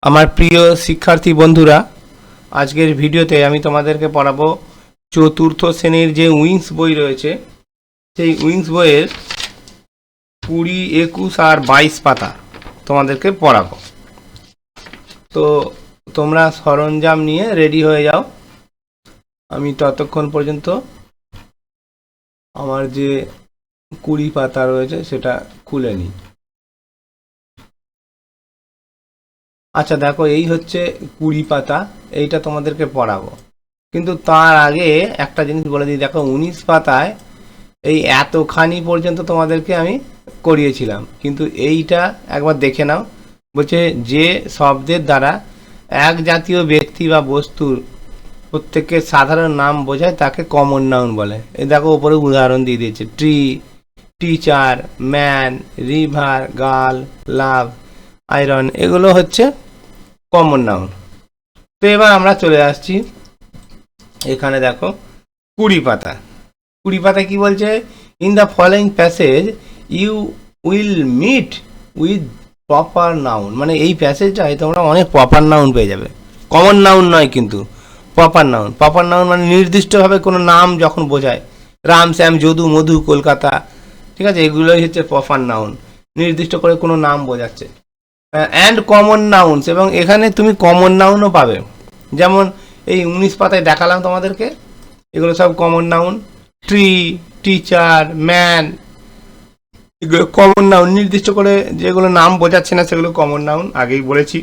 আমার প্রিয় শিক্ষার্থী বন্ধুরা, আজকের ভিডিওতে আমি তোমাদেরকে পড়াবো চতুর্থ শ্রেণীর যে উইংস বই রয়েছে সেই উইংস বইয়ের 20, 21 আর 22 পাতা তোমাদেরকে পড়াবো। তো তোমরা সরঞ্জাম নিয়ে রেডি হয়ে যাও। আমি ততক্ষণ পর্যন্ত আমার যে 20 পাতা রয়েছে সেটা খুলে নিই। আচ্ছা দেখো, এই হচ্ছে 20 পাতা, এইটা তোমাদেরকে পড়াবো। কিন্তু তার আগে একটা জিনিস বলে দিই, দেখো 19 পাতায় এই এতখানি পর্যন্ত তোমাদেরকে আমি করিয়েছিলাম, কিন্তু এইটা একবার দেখে নাও। বলছে যে শব্দের দ্বারা এক জাতীয় ব্যক্তি বা বস্তুর প্রত্যেকের সাধারণ নাম বোঝায় তাকে কমন নাউন বলে। এই দেখো উপরে উদাহরণ দিয়ে দিয়েছে, tree, teacher, man, river, girl, love, iron, এগুলো হচ্ছে কমন নাউন। তো এবার আমরা চলে আসছি এখানে, দেখো 20 পাতা। 20 পাতা কি বলছে? In the following passage you will meet with proper noun. মানে এই প্যাসেজটায় তোমরা অনেক প্রপার নাউন পেয়ে যাবে, কমন নাউন নয় কিন্তু প্রপার নাউন। প্রপার নাউন মানে নির্দিষ্টভাবে কোনো নাম যখন বোঝায়, রাম, শ্যাম, যদু, মধু, কলকাতা, ঠিক আছে, এগুলোই হচ্ছে প্রপার নাউন, নির্দিষ্ট করে কোনো নাম বোঝাচ্ছে। অ্যান্ড কমন নাউন্স, এবং এখানে তুমি কমন নাউনও পাবে। যেমন এই 19 পাতায় দেখালাম তোমাদেরকে, এগুলো সব common noun. Tree, teacher, man, এগুলো কমন নাউন, নির্দিষ্ট করে যেগুলো নাম বোঝাচ্ছে না সেগুলো কমন নাউন, আগেই বলেছি।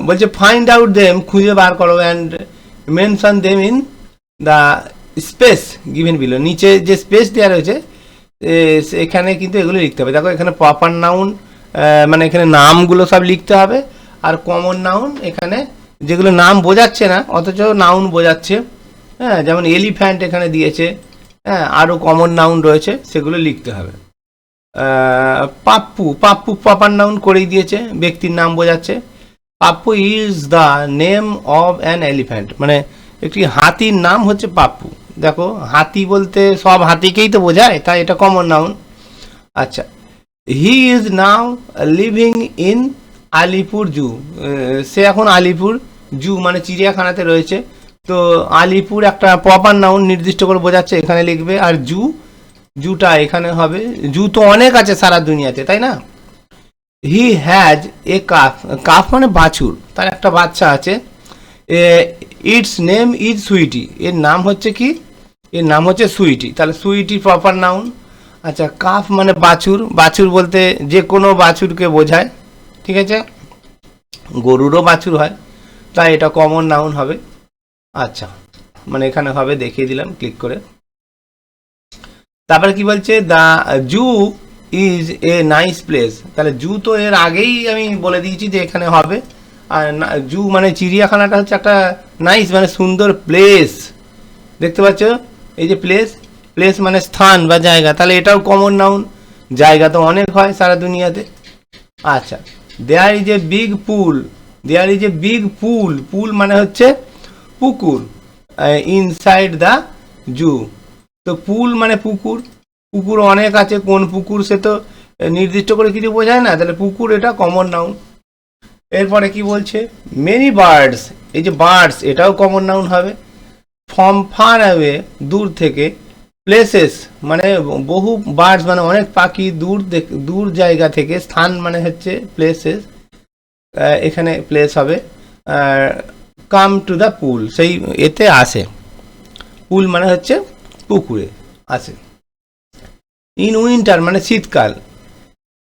বলছে ফাইন্ড আউট দেম, খুঁজে বার করো, and mention them in the space given below. নিচে যে স্পেস দেওয়া রয়েছে এখানে কিন্তু এগুলো লিখতে হবে। দেখো এখানে প্রপার নাউন, মানে এখানে নামগুলো সব লিখতে হবে, আর কমন নাউন এখানে যেগুলো নাম বোঝাচ্ছে না অথচ নাউন বোঝাচ্ছে, হ্যাঁ, যেমন এলিফ্যান্ট এখানে দিয়েছে, হ্যাঁ, আরও কমন নাউন রয়েছে সেগুলো লিখতে হবে। পাপ্পু, পাপ্পু প্রপার নাউন করেই দিয়েছে, ব্যক্তির নাম বোঝাচ্ছে। Pappu is the name of an elephant, মানে একটি হাতির নাম হচ্ছে পাপ্পু। দেখো হাতি বলতে সব হাতিকেই তো বোঝায়, তাই এটা কমন নাউন। আচ্ছা, he is now living in Alipore zoo, সে এখন আলিপুর জু মানে চিড়িয়াখানাতে রয়েছে। তো আলিপুর একটা প্রপার নাউন, নির্দিষ্ট করে বোঝাচ্ছে, এখানে লিখবে। আর জু, জুটা এখানে হবে। জু তো অনেক আছে সারা দুনিয়াতে, তাই না? He has a calf, calf মানে বাছুর, তার একটা বাচ্চা আছে। ইটস নেম ইজ সুইটি, এর নাম হচ্ছে কি? এর নাম হচ্ছে সুইটি, তাহলে সুইটি প্রপার নাউন। আচ্ছা, কাফ মানে বাছুর, বাছুর বলতে যে কোনো বাছুরকে বোঝায়, ঠিক আছে, গরুরও বাছুর হয়, তাই এটা কমন নাউন হবে। আচ্ছা, মানে এখানে হবে, দেখিয়ে দিলাম ক্লিক করে। তারপরে কি বলছে? The zoo is a nice place, তাহলে জু তো এর আগেই আমি বলে দিয়েছি যে এখানে হবে। আর জু মানে চিড়িয়াখানাটা হচ্ছে একটা নাইস মানে সুন্দর প্লেস, দেখতে পাচ্ছ এই যে প্লেস, প্লেস মানে স্থান বা জায়গা, তাহলে এটাও কমন নাউন, জায়গা তো অনেক হয় সারা দুনিয়াতে। আচ্ছা, there is a big pool, there is a big pool, pool মানে হচ্ছে পুকুর, ইনসাইড দ্য জু। তো পুল মানে পুকুর, পুকুর অনেক আছে, কোন পুকুর সে তো নির্দিষ্ট করে কিছু বোঝায় না, তাহলে পুকুর এটা কমন নাউন। এরপরে কি বলছে? মেনি বার্ডস, এই যে বার্ডস এটাও কমন নাউন হবে। ফ্রম ফার অ্যাওয়ে, দূর থেকে। প্লেসেস মানে বহু, বার্ডস মানে অনেক পাখি, দূর দূর জায়গা থেকে। স্থান মানে হচ্ছে প্লেসেস, এখানে প্লেস হবে। কাম টু দ্য পুল, সেই এতে আসে, পুল মানে হচ্ছে পুকুরে আসে। ইন উইন্টার মানে শীতকাল,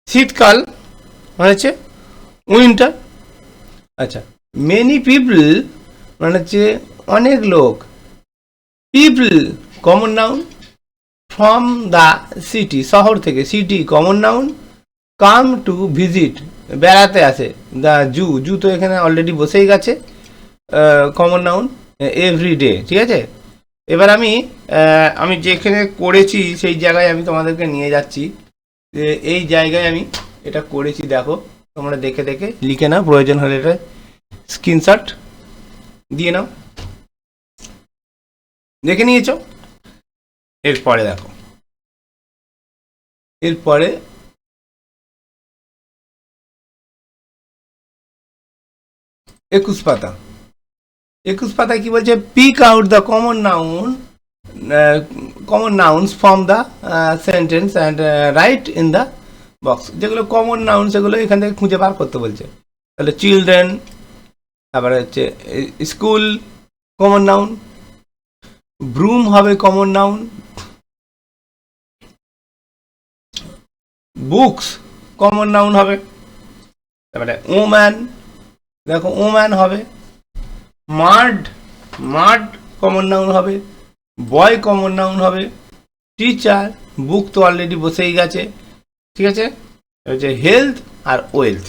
শীতকাল মানে হচ্ছে উইন্টার। আচ্ছা, মেনি পিপল মানে হচ্ছে অনেক লোক। People common noun. From the city, শহর থেকে, city common noun. Come to visit, বেড়াতে আসে। দ্য জু, জু তো এখানে অলরেডি বসেই গেছে, কমন নাউন। এভরি ডে, ঠিক আছে। এবার আমি যেখানে করেছি সেই জায়গায় আমি তোমাদেরকে নিয়ে যাচ্ছি। এই জায়গায় আমি এটা করেছি, দেখো তোমরা দেখে দেখে লিখে নাও, প্রয়োজন হলে এটা স্ক্রিনশট দিয়ে নাও। দেখে নিয়েছো? এরপরে দেখো, এরপরে 21 পাতা। 21 পাতায় কি বলছে, pick out the common nouns from the sentence and write in the box. যেগুলো কমন নাউন সেগুলো এখান থেকে খুঁজে বার করতে বলছে। তাহলে চিলড্রেন, তারপরে হচ্ছে স্কুল কমন নাউন, ব্রুম হবে common noun, books common noun হবে, তারপরে ওম্যান, দেখো ওম্যান হবে, মাড মাড কমন নাউন হবে, বয় কমন নাউন হবে, টিচার, বুক তো অলরেডি বসেই গেছে, ঠিক আছে। হচ্ছে হেলথ আর ওয়েলথ।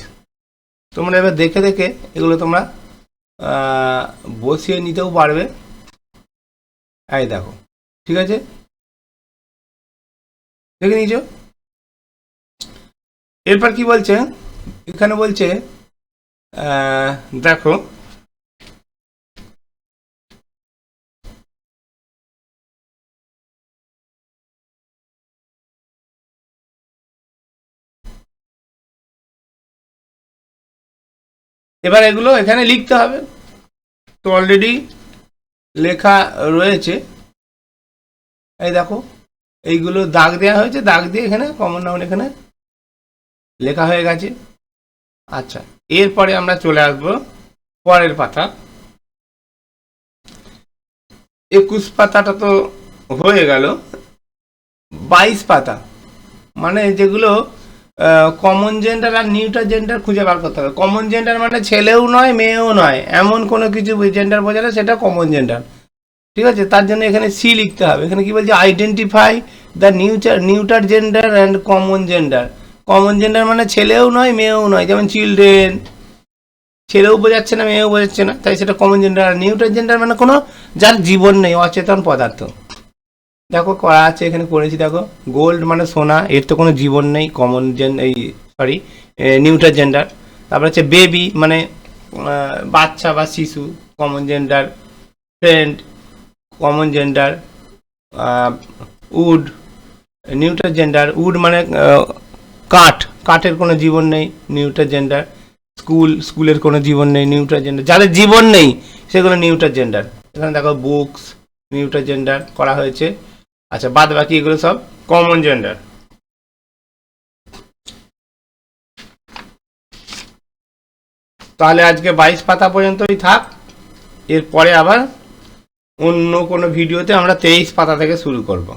তোমরা এবার দেখে দেখে এগুলো তোমরা বসিয়ে নিতেও পারবে। এই দেখো, ঠিক আছে, দেখে নিয়েছ। এরপর কি বলছে, এখানে বলছে দেখো, এবার এগুলো এখানে লিখতে হবে। তো অলরেডি লেখা রয়েছে, এই দেখো এইগুলো দাগ দেওয়া হয়েছে, দাগ দিয়ে এখানে কমন নাউন এখানে লেখা হয়ে গেছে। আচ্ছা, এরপরে আমরা চলে আসবো পরের পাতা। 21 পাতাটা তো হয়ে গেল। 22 পাতা মানে যেগুলো কমন জেন্ডার আর নিউট্রাল জেন্ডার খুঁজে বার করতে হবে। কমন জেন্ডার মানে ছেলেও নয় মেয়েও নয়, এমন কোনো কিছু জেন্ডার বোঝালে সেটা কমন জেন্ডার, ঠিক আছে। তার জন্য এখানে সি লিখতে হবে। এখানে কি বলছে, identify the neuter gender and common gender. Common gender মানে ছেলেও নয় মেয়েও নয়, যেমন চিলড্রেন, ছেলেও বোঝাচ্ছে না মেয়েও বোঝাচ্ছে না, তাই সেটা কমন জেন্ডার। আর নিউট্রাল জেন্ডার মানে কোনো যার জীবন নেই, অচেতন পদার্থ। দেখো করা আছে এখানে, করেছি দেখো, গোল্ড মানে সোনা, এর তো কোনো জীবন নেই, কমন এই সরি নিউট্রাল জেন্ডার। তারপর হচ্ছে বেবি মানে বাচ্চা বা শিশু, common gender. Friend common gender. Wood neutral gender, wood মানে কাঠ, কাঠের কোনো জীবন নেই, নিউট্রাল জেন্ডার। স্কুলের কোনো জীবন নেই, নিউট্রাল জেন্ডার। যাদের জীবন নেই সেগুলো নিউট্রাল জেন্ডার। এখানে দেখো বুকস নিউট্রাল জেন্ডার করা হয়েছে। আচ্ছা, বাদ বাকি এগুলো সব কমন জেন্ডার। তাহলে আজকে 22 পাতা পর্যন্তই থাক। এরপরে আবার অন্য কোনো ভিডিওতে আমরা 23 পাতা থেকে শুরু করব।